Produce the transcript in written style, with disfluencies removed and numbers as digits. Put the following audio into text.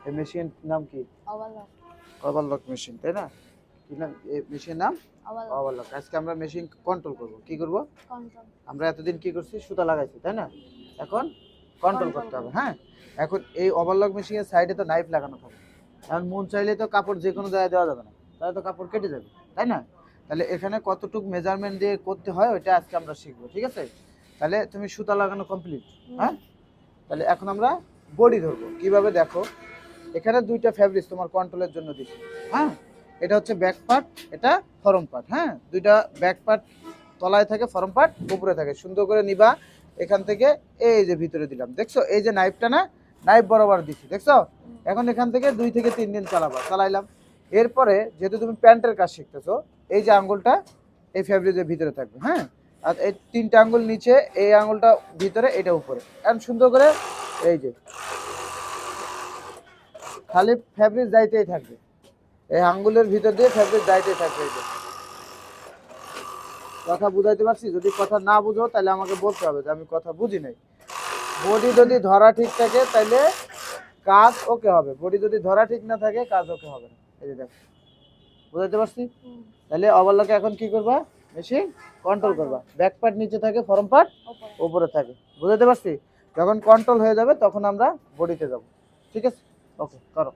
এই মেশিন নাম কি? ওভারলক। ওভারলক মেশিন, তাই না? কি নাম এই মেশিন নাম? ওভারলক। ওভারলক। আজকে আমরা মেশিন কন্ট্রোল করব। কি করব? কন্ট্রোল। আমরা এতদিন কি করছি? সুতা লাগাইছি, তাই না? এখন কন্ট্রোল করতে হবে, হ্যাঁ? এখন এই ওভারলক মেশিনের সাইডে তো নাইফ লাগানো থাকে। এখন মন চাইলে তো কাপড় যে কোনো জায়গায় দেওয়া যাবে না, তাহলে তো কাপড় কেটে যাবে, তাই না? তাহলে এখানে কতটুক মেজারমেন্ট দিয়ে করতে হয় ওইটা আজকে আমরা শিখবো, ঠিক আছে? তাহলে তুমি সুতা লাগানো কমপ্লিট, হ্যাঁ? তাহলে এখন আমরা বডি ধরবো কিভাবে দেখো। এখানে দুইটা ফ্যাব্রিক্স তোমার কন্ট্রোলের জন্য দিচ্ছি, হ্যাঁ? এটা হচ্ছে ব্যাক পার্ট, এটা ফরম পার্ট, হ্যাঁ? দুইটা ব্যাক পার্ট তলায় থাকে, ফরম পার্ট উপরে থাকে। সুন্দর করে নিবা। এখান থেকে এই যে ভিতরে দিলাম, দেখছো এই যে নাইফটা না, নাইফ বরাবর দিচ্ছি, দেখছো? এখন এখান থেকে 2 থেকে 3 দিন চালাবা, চালাইলাম। এরপরে যেহেতু তুমি প্যান্টের কাজ শিখতেছো, এই যে আঙ্গুলটা এই ফ্যাব্রিকের ভিতরে থাকবে, হ্যাঁ? আর এই 3টা আঙ্গুল নিচে, এই আঙ্গুলটা ভিতরে, এটা উপরে। এখন সুন্দর করে এই যে খালি ফ্যাব্রিক যাইতেই থাকবে, এই আঙ্গুলের ভিতর দিয়ে ফ্যাব্রিক যাইতেই থাকবে। এই যে কথা বুঝাইতে পারছি? যদি কথা না বুঝো তাহলে আমাকে বলতে হবে যে আমি কথা বুঝি নাই। বডি যদি ধরা ঠিক থাকে তাহলে কাজ ওকে হবে, বডি যদি ধরা ঠিক না থাকে কাজ ওকে হবে না। এই যে দেখো, বুঝাইতে পারছি? তাহলে ওভারলকে এখন কি করবা? মেশিন কন্ট্রোল করবা। ব্যাক পার্ট নিচে থাকে, ফরম পার্ট উপরে থাকে, বুঝাইতে পারছি? যখন কন্ট্রোল হয়ে যাবে তখন আমরা বডিতে যাব, ঠিক আছে? ওকে, করো।